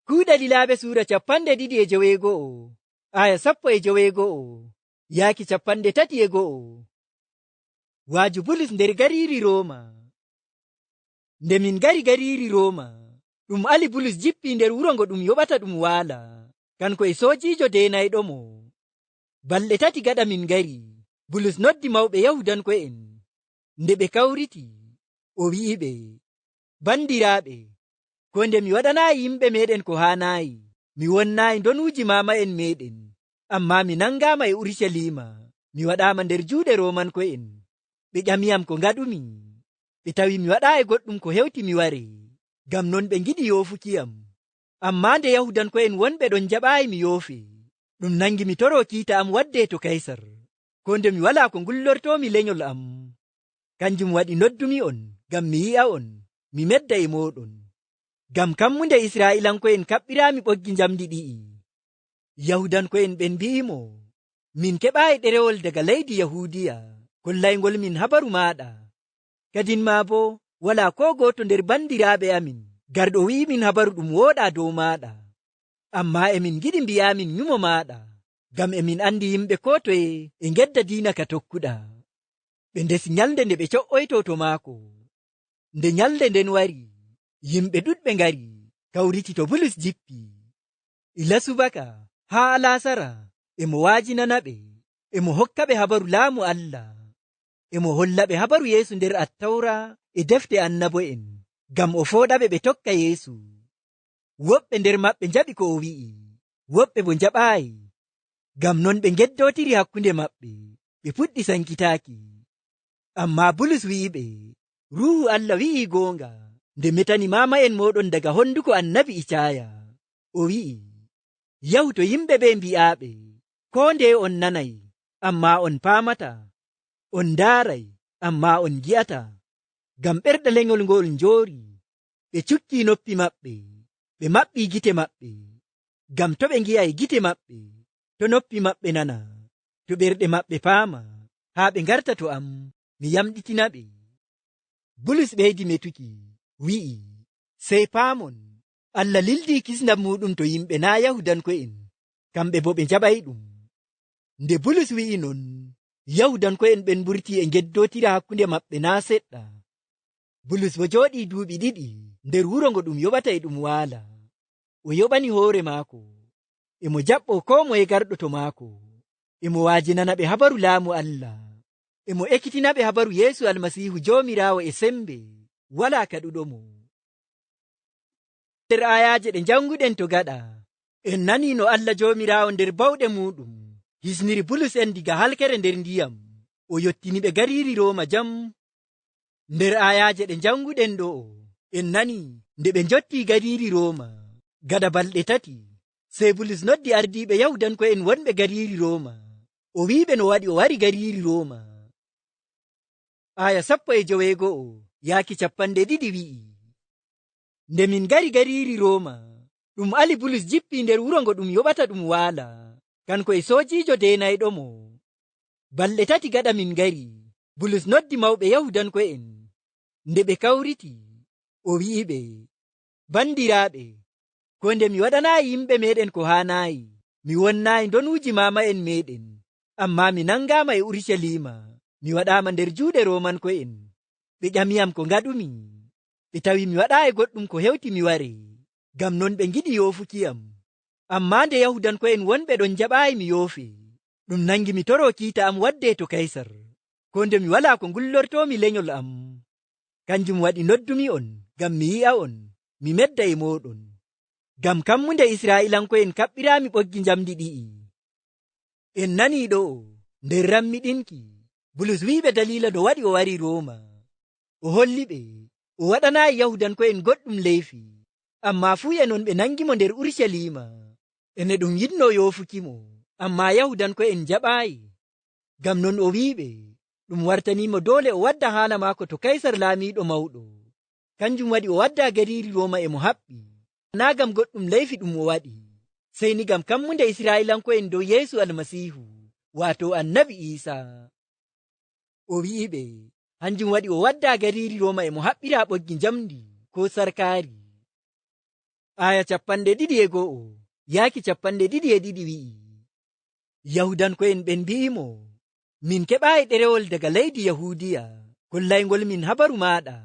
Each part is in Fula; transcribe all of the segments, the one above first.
Kuuɗalilaaɓe suura 12 aya 11 yaaki 31. Waaju Bulus nder gariiri Rooma. Nde min gari gariiri Rooma, ɗum ali Bulus jippi nder wuro ngo ɗum yoɓata ɗum waala, kanko e soojiijo deenayɗo mo. Balɗe 3 gaɗa min gari, Bulus noddi mawɓe Yahudanko'en. Nde ɓe kawriti, o wi'iɓe, bandiraaɓe, ko nde mi waɗanaayi yimɓe meɗen ko haanaayi, mi wonnaayi ndonuuji maama'en meɗen, amma mi nangaama e Urusalima, mi waɗaama nder juuɗe Romanko'en. Ɓe ƴamiyam ko ngaɗumi, ɓe tawi mi waɗaayi goɗɗum ko hewti mi ware, ngam non ɓe ngiɗi yoofukiyam. Amma nde Yahudanko'en wonɓe ɗon jaɓaayi mi yoofe, ɗum nangi mi toroo kiita am wadde to Kaysar, ko nde mi walaa ko ngullortoomi lenyol am. Kanjum waɗi noddumi on, ngam mi yi'a on, mi medda e mooɗon. Ngam kammunde Israa'ilanko'en kaɓɓiraami ɓoggi njamdi ɗi'i. Yahudanko'en ɓen mbi'imo, min keɓaayi ɗerewol daga leydi Yahudiya, kollaygol min habaru maaɗa. Kadin maa bo, walaa ko gooto nder bandiraaɓe amin garɗo wi'imin habaru ɗum wooɗa dow maaɗa. Amma emin giɗi mbi'amin nyumo maaɗa, ngam emin andi yimɓe ko toye e ngedda diina ka tokkuɗa. Ɓe ndesi nyalde nde ɓe co'oyto to maako. Nde nyalde nden wari, yimɓe ɗuɗɓe ngari kawriti to Bulus jippi. Ila subaka haa alasara emo waajinana ɓe, emo hokka ɓe habaru laamu Allah, emo holla ɓe habaru Yeesu nder Attawra e defte annabo'en, ngam o fooɗa ɓe ɓe tokka Yeesu. Woɓɓe nder maɓɓe njaɓi ko o wi'i, woɓɓe bo njaɓaayi. Ngam non ɓe ngeddotiri hakkunde maɓɓe, ɓe puɗɗi sankitaaki. Amma Bulus wi'iɓe, Ruuhu Allah wi'i goonga, nde metani maama'en moɗon daga honduko annabi Icaya. O wi'i, yahu to yimɓe ɓe mbi'aaɓe, ko nde on nanay, amma on paamata, on ndaaray, amma on gi'ata. Ngam ɓerɗe lenyol ngol njoori, ɓe cukki noppi maɓɓe, ɓe maɓɓi gite maɓɓe. Ngam to ɓe ngi'ay gite maɓɓe, to noppi maɓɓe nana, to ɓerɗe maɓɓe paama, haa ɓe ngarta to am, mi yamɗitina ɓe. Bulus ɓeydi metuki, wi'i, sey paamon, Allah lildi kisndam muɗum to yimɓe naa Yahudanko'en, kamɓe bo ɓe njaɓay ɗum. Nde Bulus wi'i non, Yahudanko'en ɓen ɓurti e ngeddotira hakkunde maɓɓe naa seɗɗa. Bulus bo jooɗi duuɓi 2 nder wuro ngo ɗum yoɓata e ɗum waala. O yoɓani hoore maako, emo jaɓɓo ko moye garɗo to maako, emo waajinana ɓe habaru laamu Allah, emo ekkitina ɓe habaru Yeesu Almasiihu Joomiraawo e sembe, walaa kaɗuɗomo. Nder ayaaje ɗe janguɗen to gaɗa, en nani no Allah Joomiraawo nder bawɗe muɗum hisniri Bulus en diga halkere nder ndiyam, o yottini ɓe gariiri Rooma jam. Nder ayaaje ɗe janguɗen ɗo, en nani nde ɓe njotti gariiri Rooma, gaɗa balɗe 3, sey Bulus noddi ardiiɓe Yahudanko'en wonɓe gariiri Rooma, o wi'iɓe no waɗi o wari gariiri Rooma. Aya 11 yaaki 12 wi'i, nde min gari gariiri Rooma, ɗum ali Bulus jippi nder wuro ngo ɗum yoɓata ɗum waala, kanko e soojiijo deenayɗo mo. Balɗe 3 gaɗa min gari, Bulus noddi mawɓe Yahudanko'en. Nde ɓe kawriti, o wi'iɓe, bandiraaɓe, ko nde mi waɗanaayi yimɓe meɗen ko haanaayi, mi wonnaayi ndonuuji maama'en meɗen, amma mi nangaama e Urusalima, mi waɗaama nder juuɗe Romanko'en. Ɓe ƴamiyam ko ngaɗumi, ɓe tawi mi waɗaayi goɗɗum ko hewti mi ware, ngam non ɓe ngiɗi yoofukiyam. Amma nde Yahudanko'en wonɓe ɗon jaɓaayi mi yoofe, ɗum nangi mi toroo kiita am wadde to Kaysar, ko nde mi walaa ko ngullortoomi lenyol am. Kanjum waɗi noddumi on, ngam mi yi'a on, mi medda e mooɗon. Ngam kammunde Israa'ilanko'en kaɓɓiraami ɓoggi njamdi ɗi'i. En nani ɗo, nder rammiɗinki, Bulus wi'iɓe dalila no waɗi o wari Rooma. O holli ɓe, o waɗanaayi Yahudanko'en goɗɗum leyfi, amma fuu e non ɓe nangimo nder Urusalima, ene ɗum yinno yoofukimo, amma Yahudanko'en jaɓaayi. Ngam non o wi'iɓe, ɗum wartanimo dole o wadda haala maako to Kaysar laamiiɗo mawɗo. Kanjum waɗi o wadda gariiri Rooma emo haɓɓi, naa gam goɗɗum leyfi ɗum o waɗi, sey ni gam kammunde Israa'ilanko'en dow Yeesu Almasiihu, waato annabi Iisa. O wi'iɓe, hanjum waɗi o wadda gariiri Rooma emo haɓɓira ɓoggi njamdi ko sarkaari. aya 12 yaaki 12 wi'i yahudanko'en ɓen mbi'imo, min keɓaayi ɗerewol daga leydi yahudiya kollaygol min habaru maɗa,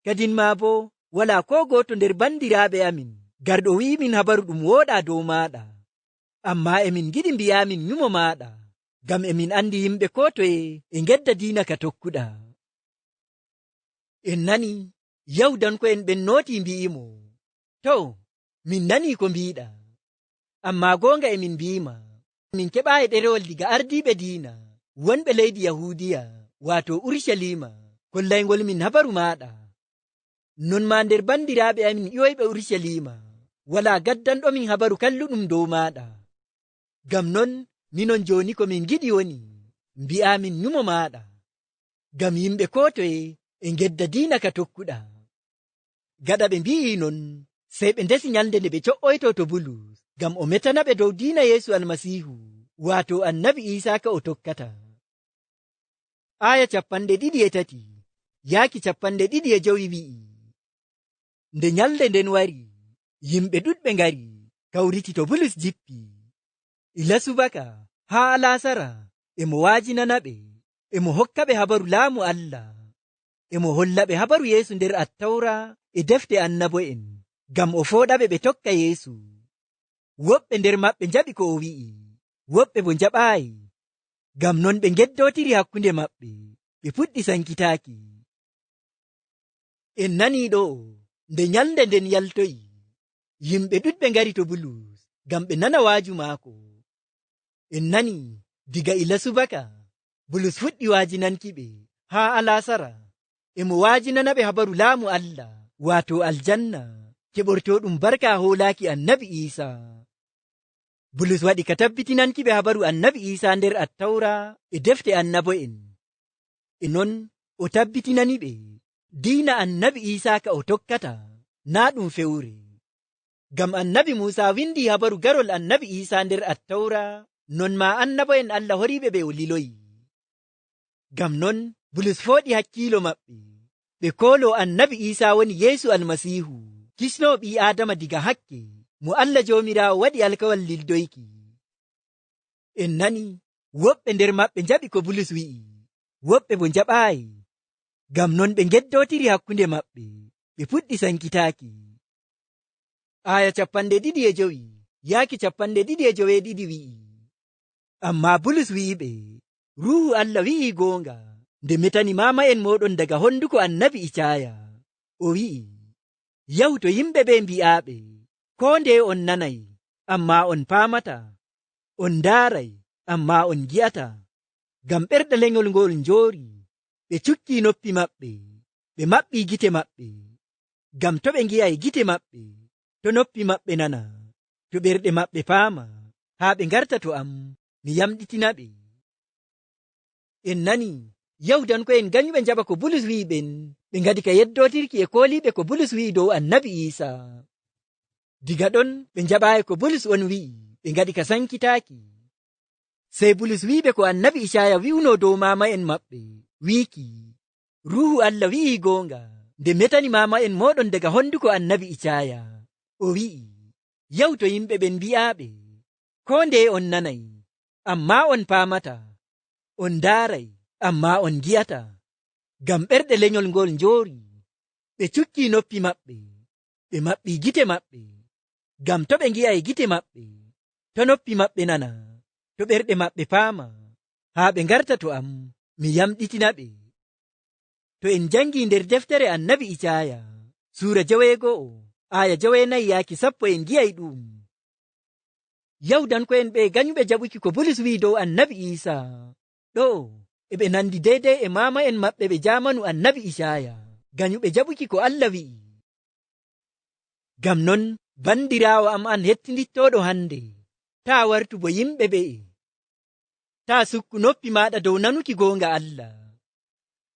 kadin ma bo wala ko goto nder bandiraaɓe amin garɗo wi'i min habaru ɗum woɗa dow maɗa. Amma emin giɗi mbi'amin nyumo maɗa, ngam emin andi yimɓe ko toye e ngedda diina ka tokkuɗa. En nani yahudanko'en ɓen noti mbi'imo, to min nani ko mbiɗa, amma gonga emin mbi'ima min keɓaayi ɗerewol diga ardiɓe diina wonɓe leydi yahudiya wato urushalima kollaygol min habaru maɗa. Non ma nder bandiraaɓe amin ƴoyɓe urushalima wala gaddanɗomin habaru kalluɗum dow maɗa. Ngam non minon joni ko min giɗi woni mbi'amin nyumo maɗa, ngam yimɓe ko toye e ngedda diina ka tokkuɗa. Gaɗa ɓe mbi'i non, sey ɓe ndesi nyalde nde ɓe co'oyto to Bulus ngam o metana ɓe dow diina Yeesu almasihu wato annabi Isa ka o tokkata. Aya 23 yaaki 25 wi'i, nde nyalde nden wari, yimɓe ɗuɗɓe ngari kawriti to Bulus jippi. Ila subaka haa alasara emo waajinana ɓe, emo hokka ɓe habaru laamu Allah, emo holla ɓe habaru Yeesu nder attawra e defte annabo'en, ngam o fooɗaɓe ɓe tokka Yeesu. Woɓɓe nder maɓɓe njaɓi ko o wi'i, woɓɓe bo njaɓaayi. Ngam non ɓe ngeddotiri hakkunde maɓɓe, ɓe puɗɗi sankitaaki. En nani ɗo, nde nyalde nden yaltoyi, yimɓe ɗuɗɓe ngari to Bulus ngam ɓe nana waaju maako. En nani diga ila subaka Bulus fuɗɗi waajinanki ɓe haa alasara emo waajinana ɓe habaru laamu Allah wato aljanna keɓortoɗum barka hoolaaki annabi Isa. Bulus waɗi ka tabbitinanki ɓe habaru annabi Isa nder attawra e defte annabo'en. E non o tabbitinani ɓe diina annabi Isa ka o tokkata na ɗum fewre. Ngam annabi Musa windi habaru garol annabi Isa nder attawra, non ma annabo'en Allah horiɓe ɓe o liloyi. Ngam non Bulus fooɗi hakkiilo maɓɓe, ɓe koolo annabi Isa woni Yeesu almasihu, kisno ɓi Adama diga hakke, mo Allah jomirawo waɗi alkawal lildoyki. En nani woɓɓe nder maɓɓe njaɓi ko Bulus wi'i, woɓɓe bo njaɓaayi. Ngam non ɓe ngeddotiri hakkunde maɓɓe, ɓe puɗɗi sankitaaki. Aya 25 yaaki 25 wi'i, amma Bulus wi'iɓe, Ruhu Allah wi'i goonga nde metani mama'en moɗon daga honduko annabi Icaya, o wi'i, yahu to yimɓe ɓe mbi'aɓe, ko nde on nanay amma on paamata, on ndaaray amma on gi'ata, ngam ɓerɗe lenyol ngol njoori, ɓe cukki noppi maɓɓe, ɓe maɓɓi gite maɓɓe, ngam to ɓe ngi'ay gite maɓɓe, to noppi maɓɓe nana, to ɓerɗe maɓɓe paama, haa ɓe ngarta to am, mi yamɗitina ɓe. En nani yahudanko'en ganyuɓe njaɓa ko Bulus wi'i ɓen, ɓe ngadi ka yeddotirki e kooliɓe ko Bulus wi'i dow annabi Isa. Diga ɗon ɓe njaɓaayi ko Bulus on wi'i, ɓe ngadi ka sankitaaki. Sey Bulus wi'iɓe ko annabi Icaya wi'uno dow mama'en maɓɓe, wiiki, Ruhu Allah wi'i goonga nde metani mama'en moɗon daga honduko annabi Icaya, o wi'i, yahu to yimɓe ɓen mbi'aɓe, ko nde on nanay amma on paamata, on ndaaray amma on gi'ata, ngam ɓerɗe lenyol ngol njoori, ɓe cukki noppi maɓɓe, ɓe maɓɓi gite maɓɓe, ngam to ɓe ngi'ay gite maɓɓe, to noppi maɓɓe nana, to ɓerɗe maɓɓe paama, haa ɓe ngarta to am, mi yamɗitina ɓe. To en jangi nder deftere annabi Icaya sura 9 aya 9 yaaki 10 en gi'ay ɗum. Yahudanko'en ɓe ganyuɓe jaɓuki ko Bulus wi'i dow annabi Isa ɗo eɓe nandi deidei e mama'en maɓɓe ɓe jamanu annabi Icaya ganyuɓe jaɓuki ko Allah wi'i. Ngam non bandirawo am an hettindittoɗo hande, ta wartu bo yimɓe ɓe, ta sukku noppi maɗa dow nanuki gonga Allah,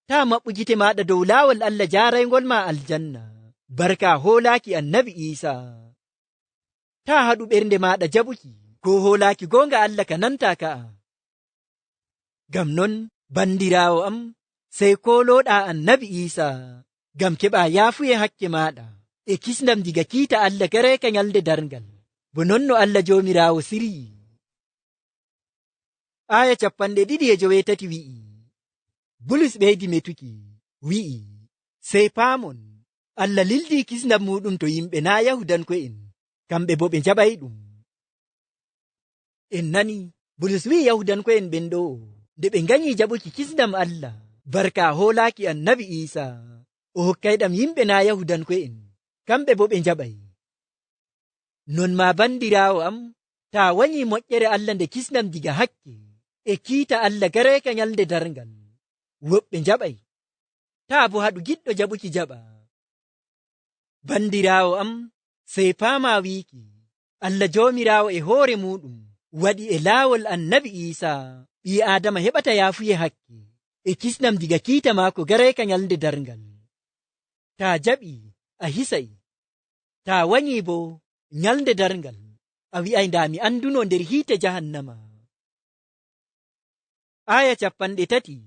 ta maɓɓu gite maɗa dow laawol Allah jaraygol ma aljanna barka hoolaaki annabi Isa, ta haɗu ɓernde maɗa jaɓuki ko hoolaaki gonga Allah ka nanta ka'a. Ngam non bandirawo am, sey koloɗa annabi Isa ngam keɓa yaafuye hakke maɗa, e kisnam diga kiita Allah gareka nyalde darngal bononno Allah jomirawo siri. Aya 27 wi'i Bulus ɓeydi metuki wi'i sey paamon Allah lildi kisnam muɗum to yimɓe na Yahudanko'en kamɓe bo ɓe jaɓay ɗum. En nani Bulus wi'i Yahudanko'en ɓen ɗo nde ɓe nganyi jaɓuki kisnam Allah barka hoolaaki annabi Isa o hokkayɗam yimɓe na Yahudanko'en kamɓe bo ɓe jaɓay. Non ma bandirawo am ta wanyi moƴƴere Allah nde kisnam diga hakke e kiita Allah gareka nyalde darngal woɓɓe jaɓay ta bo haɗu giɗɗo jaɓuki jaɓa. Bandirawo am sey paama wiiki Allah jomirawo e hoore muɗum waɗi e laawol annabi Isa ɓi Adama heɓata yaafuye hakke e kisnam diga kiita maako gareka nyalde darngal. Ta jaɓi a hisay ta wanyi bo nyalde darngal a wi'ay ndami anduno nder hiite jahannama. Aya 30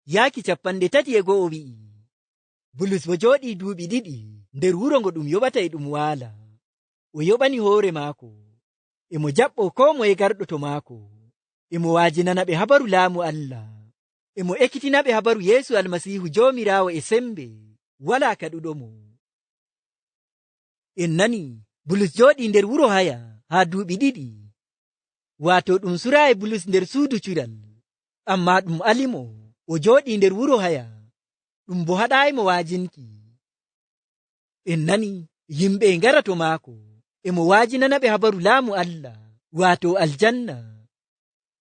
yaaki 31 wi'i Bulus bo jooɗi duuɓi 2 nder wuro ngo ɗum yoɓata e ɗum waala. O yoɓani hoore maako emo jaɓɓo ko moye garɗo to maako emo waajinana ɓe habaru laamu Allah emo ekkitina ɓe habaru Yeesu almasihu jomirawo e sembe wala kaɗuɗomo. En nani Bulus jooɗi nder wuro haya haa duuɓi 2 waato ɗum suraayi Bulus nder suudu cural amma ɗum alimo o jooɗi nder wuro haya ɗum bo haɗayimo waajinki. En nani yimɓe ngara to maako emo waajinana ɓe habaru laamu Allah waato aljanna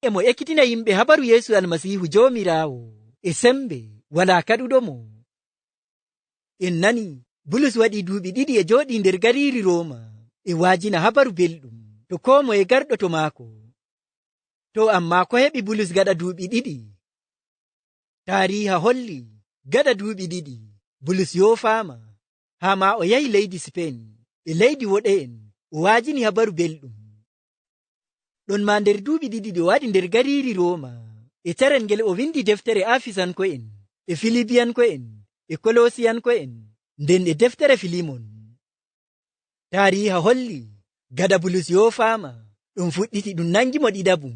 emo ekkitina yimɓe habaru Yeesu almasihu jomirawo e sembe wala kaɗuɗomo. En nani Bulus waɗi duuɓi 2 e jooɗi nder gariiri Rooma e waajina habaru belɗum to ko moye garɗo to maako. To amma ko heɓi Bulus gaɗa duuɓi 2? Taariha holli gaɗa duuɓi 2 Bulus yofaama haa ma o yahi leydi Sipen e leydi woɗe'en o waajini habaru belɗum. Ɗon ma nder duuɓi 2 o waɗi nder gariiri Rooma e carel ngel o windi deftere Afisanko'en e Filibiyanko'en e Kolosiyanko'en nden e deftere Filimon. Taariha holli gaɗa Bulus yofaama ɗum fuɗɗiti ɗum nangi mo ɗiɗabum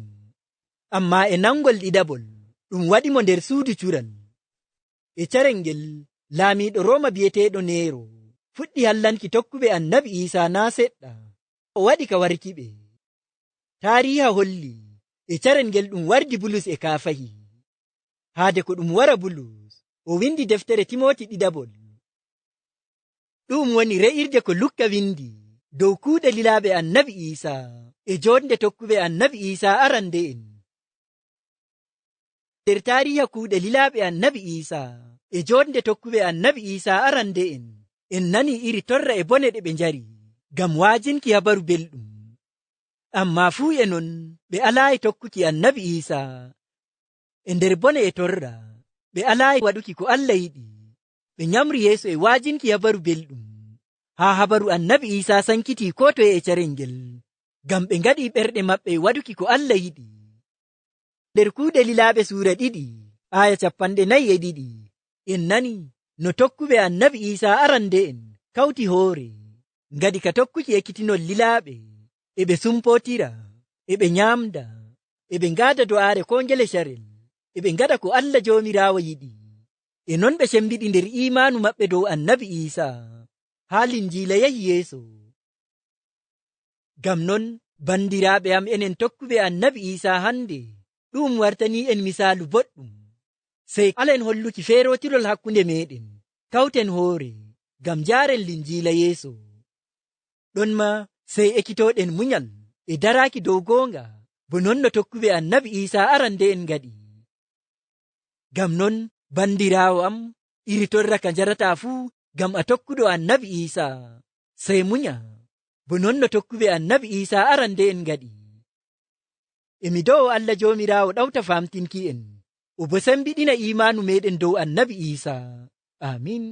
amma e nangol ɗiɗabol ɗum waɗi mo nder suudu cural e carel ngel laamiiɗo Rooma bi'eteeɗo Neero fuɗɗi hallanki tokkuɓe annabi Isa na seɗɗa o waɗi ka warkiɓe. Taariha holli e carel ngel ɗum wardi Bulus e kaafahi haade ko ɗum wara Bulus o windi deftere Timoti ɗiɗabol. Ɗum woni re'irde ko Lukka windi dow kuuɗe lilaaɓe annabi Isa e jonde tokkuɓe annabi Isa arande'en. Nder taariha kuuɗe lilaaɓe annabi Isa e jonde tokkuɓe annabi Isa arande'en en nani iri torra e bone ɗe ɓe njari ngam waajinki habaru belɗum. Amma fuu e non ɓe alaayi tokkuki annabi Isa e nder bone e torra ɓe alaayi waɗuki ko Allah yiɗi ɓe nyamri yeeso e waajinki habaru belɗum haa habaru annabi Isa sankiti ko toye e carel ngel ngam ɓe ngaɗi ɓerɗe maɓɓe waɗuki ko Allah yiɗi. Nder kuuɗe lilaaɓe suura 2 aya 42 en nani no tokkuɓe annabi Isa arande'en kawti hoore ngadi ka tokkuki ekkitinol lilaaɓe e ɓe sumpotira e ɓe nyamda e ɓe ngaada do'aare ko ngele carel e ɓe ngaɗa ko Allah jomirawo yiɗi e non ɓe cembiɗi nder imanu maɓɓe dow annabi Isa haa linjiila yahi yeeso. Ngam non bandiraaɓe am enen tokkuɓe annabi Isa hande ɗum wartani en misaalu boɗɗum sey alen holluki feerotirol hakkunde meɗen kawten hoore ngam jaaren linjiila yeeso. Ɗon ma sey ekkitoɗen munyal e daraaki dow goonga bo non no tokkuɓe annabi Isa arande'en ngaɗi. Ngam non bandiraawo am iri torra ka jarata fuu ngam a tokkuɗo annabi Isa sey munya bo non no tokkuɓe annabi Isa arande'en ngaɗi. Emi dow Allah jomirawo ɗawta famtinki en o bo sembiɗina imanu meɗen dow annabi Isa. Amin.